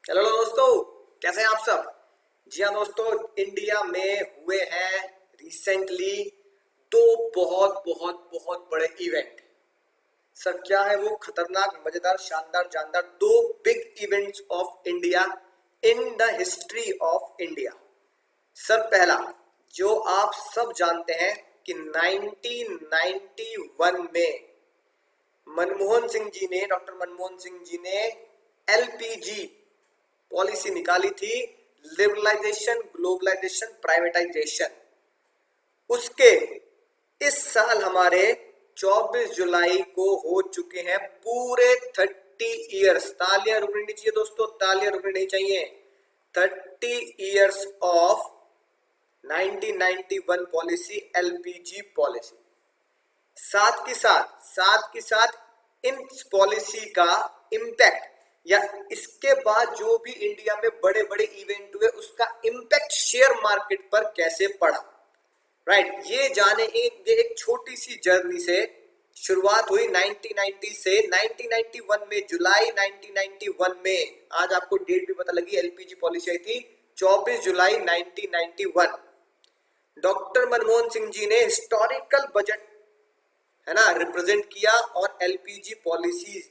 Hello दोस्तों, कैसे हैं आप सब। जी हाँ दोस्तों, इंडिया में हुए हैं रिसेंटली दो बहुत बहुत बहुत बड़े इवेंट। सर क्या है वो खतरनाक मजेदार शानदार जानदार दो big events of India in the history of India. Sir पहला, जो आप सब जानते हैं कि 1991 में मनमोहन सिंह जी ने डॉक्टर मनमोहन सिंह जी ने एलपीजी पॉलिसी निकाली थी, लिबरलाइजेशन ग्लोबलाइजेशन प्राइवेटाइजेशन। उसके इस साल हमारे 24 जुलाई को हो चुके हैं पूरे 30 इयर्स। तालियां रुकनी नहीं चाहिए दोस्तों, तालियां रुकनी नहीं चाहिए। 30 years of 1991 policy, LPG policy. साथ के साथ इन पॉलिसी का इम्पैक्ट या इसके बाद जो भी इंडिया में बड़े बड़े इवेंट हुए उसका इम्पैक्ट शेयर मार्केट पर कैसे पड़ा। राइट, ये जाने ये एक छोटी सी जर्नी से शुरुआत हुई 1990 से। 1991 में जुलाई 1991 में, आज आपको डेट भी पता लगी, एलपीजी पॉलिसी आई थी 24 जुलाई 1991। डॉक्टर मनमोहन सिंह जी ने हिस्टोरिकल बजट है ना रिप्रेजेंट किया और एलपीजी पॉलिसी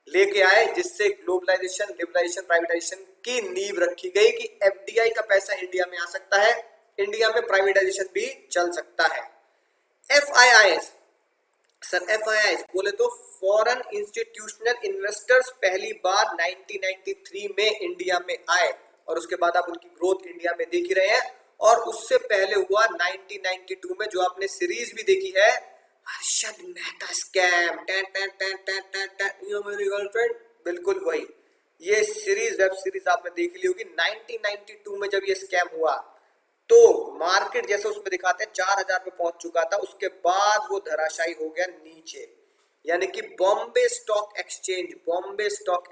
लेके आए, जिससे ग्लोबलाइजेशन लिबरलाइजेशन प्राइवेटाइजेशन की नींव रखी गई कि एफडीआई का पैसा इंडिया में आ सकता है, इंडिया में प्राइवेटाइजेशन भी चल सकता है। एफआईआईएस, सर एफआईआईएस बोले तो फॉरेन इंस्टीट्यूशनल इन्वेस्टर्स पहली बार 1993 में इंडिया में आए और उसके बाद आप उनकी ग्रोथ इंडिया में देख ही रहे हैं। और उससे पहले हुआ 1992 में, जो आपने सीरीज भी देखी है, हर्षद मेहता स्कैम, ये मेरी गर्लफ्रेंड, बिल्कुल वही। ये सीरीज वेब सीरीज आपने देख ली होगी। 1992 में जब ये स्कैम हुआ तो मार्केट जैसे उसमें दिखाते हैं 4000 पे पहुंच चुका था, उसके बाद वो धराशायी हो गया नीचे। यानी कि बॉम्बे स्टॉक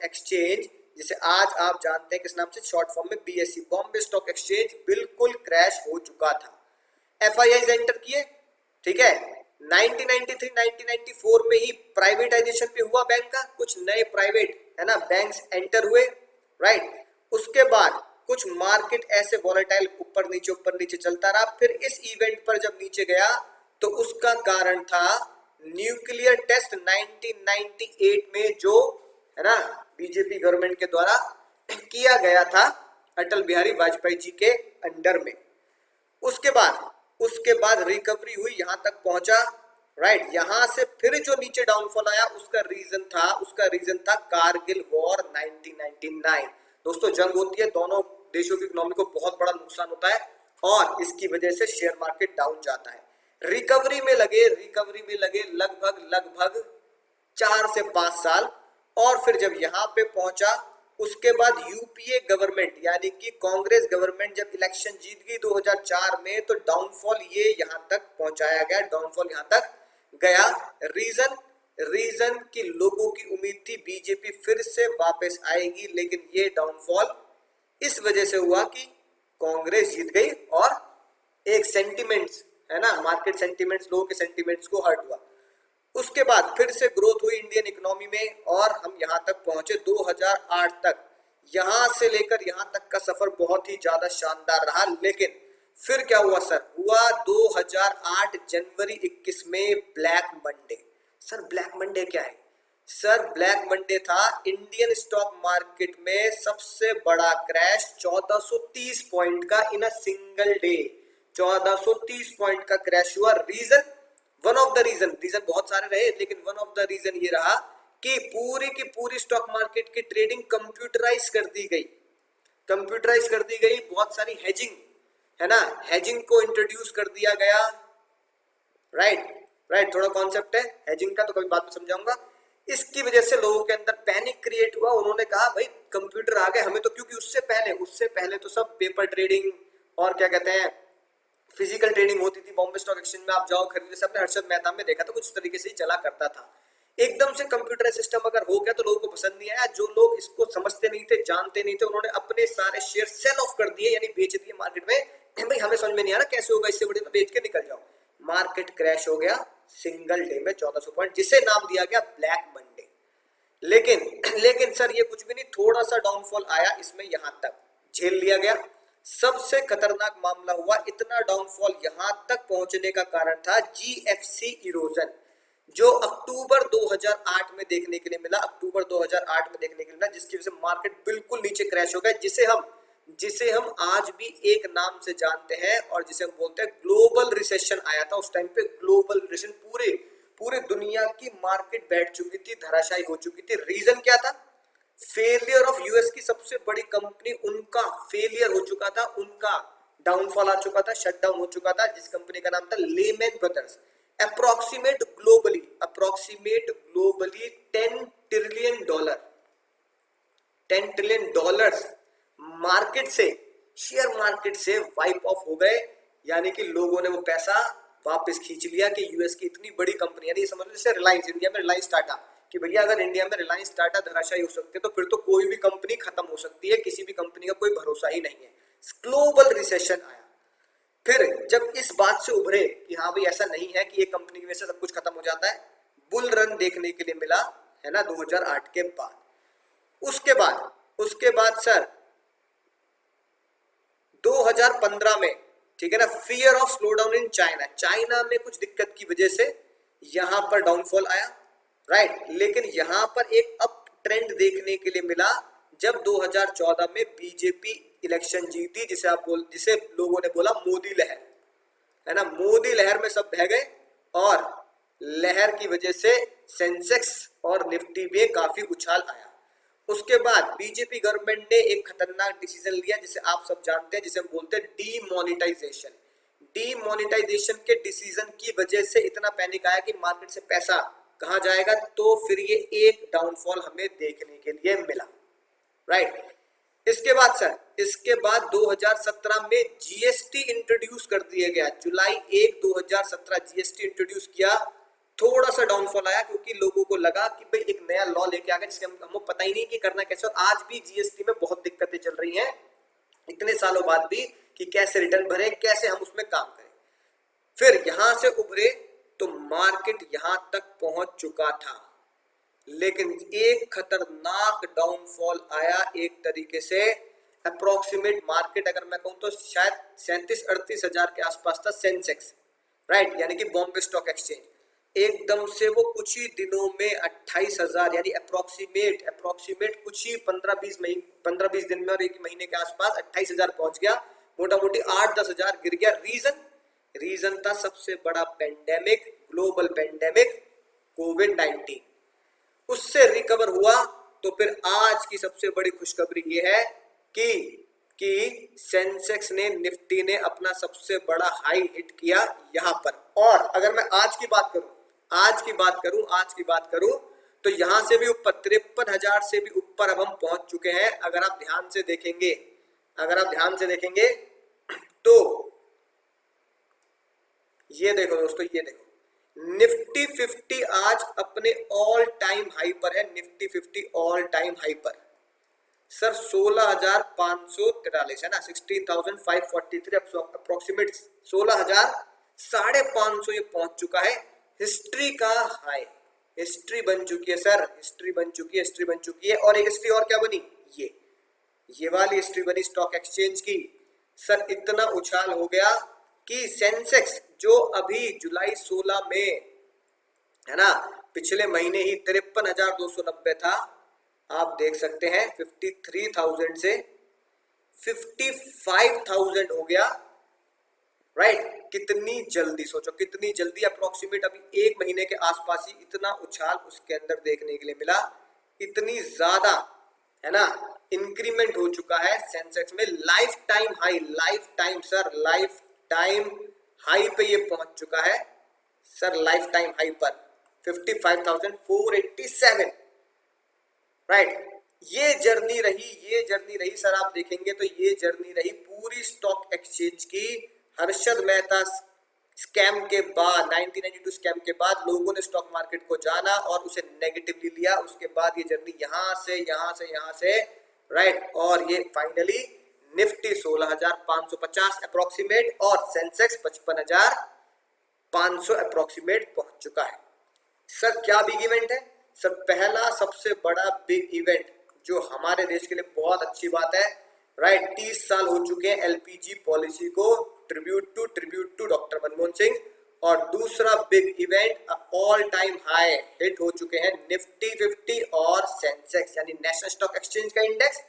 एक्सचेंज जिसे आज आप जानते हैं किस नाम से, शॉर्ट फॉर्म में बीएसई, बॉम्बे स्टॉक एक्सचेंज बिल्कुल क्रैश हो चुका था। एफआईआई एंटर किए, ठीक है। 1993-1994 में ही प्राइवेटाइजेशन भी हुआ बैंक का, कुछ नए प्राइवेट है ना बैंक्स एंटर हुए, राइट। उसके बाद कुछ मार्केट ऐसे वॉलेटाइल ऊपर नीचे चलता रहा। फिर इस इवेंट पर जब नीचे गया तो उसका कारण था न्यूक्लियर टेस्ट 1998 में, जो है ना बीजेपी गवर्नमेंट के द्वारा किया गया था अटल बिहारी वाजपेयी जी के अंडर में। उसके बाद रिकवरी हुई, यहां तक पहुंचा, राइट। यहां से फिर जो नीचे डाउनफॉल आया उसका रीजन था कारगिल वॉर 1999। दोस्तों जंग होती है, दोनों देशों की इकोनॉमी को बहुत बड़ा नुकसान होता है और इसकी वजह से शेयर मार्केट डाउन जाता है। रिकवरी में लगे लगभग 4 से 5 साल। और फिर जब यहाँ पे पहुंचा उसके बाद यूपीए गवर्नमेंट यानी कि कांग्रेस गवर्नमेंट जब इलेक्शन जीत गई 2004 में, तो डाउनफॉल ये यहां तक पहुंचाया गया, डाउनफॉल यहां तक गया। रीजन कि लोगों की उम्मीद थी बीजेपी फिर से वापस आएगी, लेकिन ये डाउनफॉल इस वजह से हुआ कि कांग्रेस जीत गई और एक सेंटिमेंट्स है ना, मार्केट सेंटिमेंट्स, लोगों के सेंटिमेंट्स को हर्ट हुआ। उसके बाद फिर से ग्रोथ हुई इंडियन इकोनॉमी में और हम यहां तक पहुंचे 2008 तक। यहां से लेकर यहां तक का सफर बहुत ही ज्यादा शानदार रहा। लेकिन फिर क्या हुआ सर, हुआ 2008 जनवरी 21 में black Monday. Sir black Monday क्या है? सर ब्लैक मंडे था इंडियन स्टॉक मार्केट में सबसे बड़ा क्रैश, 1430 पॉइंट का इन अ सिंगल डे। 1430 पॉइंट का क्रैश हुआ। वन ऑफ द रीजन बहुत सारे रहे, लेकिन वन ऑफ द रीजन ये रहा कि पूरी की पूरी स्टॉक मार्केट की ट्रेडिंग कंप्यूटराइज कर दी गई। बहुत सारी हेजिंग है ना, हेजिंग को इंट्रोड्यूस कर दिया गया, राइट। थोड़ा कॉन्सेप्ट है हेजिंग का, तो कभी बाद में समझाऊंगा। इसकी वजह से लोगों के अंदर पैनिक क्रिएट हुआ। उन्होंने कहा भाई कंप्यूटर आ गए हमें तो, क्योंकि उससे पहले तो सब पेपर ट्रेडिंग और क्या कहते हैं फिजिकल ट्रेडिंग होती थी। बॉम्बे स्टॉक एक्सचेंज में आप जाओ खरीदने से, अपने हर्षद मेहता में देखा तो कुछ तरीके से ही चला करता था। एकदम से कंप्यूटर सिस्टम अगर हो गया तो लोगों को पसंद नहीं आया। जो लोग इसको समझते नहीं थे, जानते नहीं थे, उन्होंने अपने सारे शेयर सेल ऑफ कर दिए, यानी बेच दिए मार्केट में। भाई हमें समझ में नहीं आ रहा कैसे होगा, इससे बड़े तो बेच के निकल जाओ। मार्केट क्रैश हो गया सिंगल डे में 1400 पॉइंट, जिसे नाम दिया गया ब्लैक मंडे। लेकिन लेकिन सर ये कुछ भी नहीं, थोड़ा सा डाउनफॉल आया इसमें, यहां तक झेल लिया गया। सबसे खतरनाक मामला हुआ, इतना डाउनफॉल यहां तक पहुंचने का कारण था जीएफसी इरोजन, जो अक्टूबर 2008 में देखने के लिए मिला, अक्टूबर 2008 में देखने के लिए मिला, जिसकी वजह से मार्केट बिल्कुल नीचे क्रैश हो गया, जिसे हम आज भी एक नाम से जानते हैं और जिसे हम बोलते हैं ग्लोबल रिसेशन आया था उस टाइम पे। ग्लोबल रिसेशन, पूरे पूरे दुनिया की मार्केट बैठ चुकी थी, धराशायी हो चुकी थी। रीजन क्या था? फेलियर ऑफ यूएस की सबसे बड़ी कंपनी, उनका फेलियर हो चुका था, उनका डाउनफॉल आ चुका था, शटडाउन हो चुका था, जिस कंपनी का नाम था layman brothers. Approximate globally 10 trillion dollars market से, शेयर मार्केट से वाइप ऑफ हो गए, यानी कि लोगों ने वो पैसा वापस खींच लिया कि यूएस की इतनी बड़ी कंपनी, यानी समझ लो जैसे रिलायंस, इंडिया में रिलायंस टाटा, कि भैया अगर इंडिया में रिलायंस टाटा धराशायी हो सकते हैं तो फिर तो कोई भी कंपनी खत्म हो सकती है, किसी भी कंपनी का कोई भरोसा ही नहीं है। ग्लोबल रिसेशन आया। फिर जब इस बात से उभरे कि हाँ भाई ऐसा नहीं है कि एक कंपनी की वजह से सब कुछ खत्म हो जाता है, बुल रन देखने के लिए मिला, है ना, 2008 के बाद। उसके बाद सर 2015 में, ठीक है ना, fear of slow down in China, China में कुछ दिक्कत की वजह से यहां पर डाउनफॉल आया, राइट। लेकिन यहां पर एक अप ट्रेंड देखने के लिए मिला जब 2014 में बीजेपी इलेक्शन जीती, जिसे लोगों ने बोला मोदी लहर, है ना, मोदी लहर में सब बह गए और लहर की वजह से सेंसेक्स और निफ्टी में काफी उछाल आया। उसके बाद बीजेपी गवर्नमेंट ने एक खतरनाक डिसीजन लिया जिसे आप सब जानते हैं, जिसे हम बोलते हैं डीमोनेटाइजेशन। डीमोनेटाइजेशन के डिसीजन की वजह से इतना पैनिक आया कि मार्केट से पैसा कहां जाएगा, तो फिर ये एक डाउनफॉल हमें देखने के लिए मिला, राइट। इसके बाद 2017 में जीएसटी इंट्रोड्यूस कर दिया गया, जुलाई 1 2017 जीएसटी इंट्रोड्यूस किया। थोड़ा सा डाउनफॉल आया क्योंकि लोगों को लगा कि भाई एक नया लॉ लेके आ गया जिसके हमको पता ही नहीं कि करना कैसे, और आज भी जीएसटी में बहुत दिक्कतें चल रही हैं इतने सालों बाद भी, कि कैसे रिटर्न भरे, कैसे हम उसमें काम करें। फिर यहां से उभरे तो मार्केट यहां तक पहुंच चुका था, लेकिन एक खतरनाक डाउनफॉल आया एक तरीके से। अप्रोक्सीमेट मार्केट अगर मैं कहूं तो शायद 37-38 हजार के आसपास था सेंसेक्स, राइट, यानी कि बॉम्बे स्टॉक एक्सचेंज। एकदम से वो कुछ ही दिनों में 28 हजार, यानी अप्रोक्सीमेट कुछ ही 15-20 दिन में और एक महीने के आसपास 28 हजार पहुंच गया, मोटा मोटी 8-10 हजार गिर गया। रीजन था सबसे बड़ा पेंडेमिक, ग्लोबल पेंडेमिक कोविड-19। उससे रिकवर हुआ तो फिर आज की सबसे बड़ी खुशखबरी ये है कि सेंसेक्स ने, निफ्टी ने अपना सबसे बड़ा हाई हिट किया यहां पर। और अगर मैं आज की बात करूं तो यहां से भी ऊपर 53,000 से भी ऊपर अब हम पहुंच चुके हैं। अगर आप ध्यान से देखेंगे तो ये देखो दोस्तों, ये देखो, निफ्टी 50 आज अपने ऑल टाइम हाई पर है, निफ्टी 50 ऑल टाइम हाई पर सर 16,543 है ना, 16,543 अप्रोक्सीमेट 16,000 550 ये पहुंच चुका है। हिस्ट्री का हाई, हिस्ट्री बन चुकी है सर, हिस्ट्री बन चुकी है। और एक हिस्ट्री और क्या बनी, ये वाली हिस्ट्री बनी स्टॉक एक्सचेंज की। सर इतना उछाल हो गया कि सेंसेक्स जो अभी जुलाई 16 में, है ना, पिछले महीने ही 53,290 था, आप देख सकते हैं 53,000 से 55,000 हो गया, राइट। कितनी जल्दी, सोचो कितनी जल्दी, अप्रोक्सीमेट अभी एक महीने के आसपास ही इतना उछाल उसके अंदर देखने के लिए मिला, इतनी ज्यादा, है ना, इंक्रीमेंट हो चुका है सेंसेक्स में। लाइफ टाइम हाई पे ये पहुंच चुका है सर, लाइफ टाइम हाई पर 55,487, राइट। ये जर्नी रही सर, आप देखेंगे तो ये जर्नी रही पूरी स्टॉक एक्सचेंज की। हर्षद मेहता स्कैम के बाद, 1992 स्कैम के बाद लोगों ने स्टॉक मार्केट को जाना और उसे नेगेटिवली लिया। उसके बाद ये जर्नी यहां से, राइट, और ये फाइनली निफ्टी 16,550 अप्रोक्सीमेट और सेंसेक्स 55,500 अप्रोक्सीमेट पहुंच चुका है। सर क्या बिग इवेंट है, सर पहला सबसे बड़ा बिग इवेंट जो हमारे देश के लिए बहुत अच्छी बात है, राइट। 30 साल हो चुके हैं एलपीजी पॉलिसी को, tribute to doctor Manmohan Singh. और दूसरा big event, all time high hit हो चुके हैं निफ्टी 50 और सेंसेक्स यानी नेशनल स्टॉक एक्सचेंज का इंडेक्स,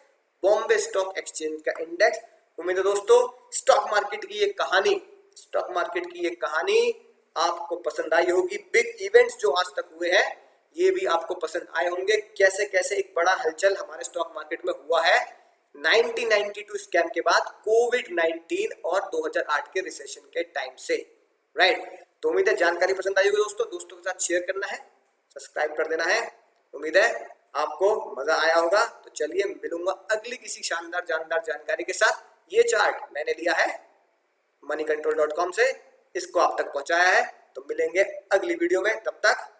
बॉम्बे स्टॉक एक्सचेंज का इंडेक्स। उम्मीद है दोस्तों स्टॉक मार्केट की ये कहानी आपको पसंद आई होगी। बिग इवेंट्स जो आज तक हुए हैं ये भी आपको पसंद आए होंगे, कैसे कैसे एक बड़ा हलचल हमारे स्टॉक मार्केट में हुआ है 1992 स्कैम के बाद, कोविड-19 और 2008 के रिसेशन के टाइम से, राइट। तो उम्मीद है जानकारी पसंद आई होगी दोस्तों के साथ शेयर करना है, सब्सक्राइब कर देना है। उम्मीद है आपको मजा आया होगा। तो चलिए मिलूंगा अगली किसी शानदार जानकारी के साथ। ये चार्ट मैंने लिया है moneycontrol.com से, इसको आप तक पहुंचाया है। तो मिलेंगे अगली वीडियो में, तब तक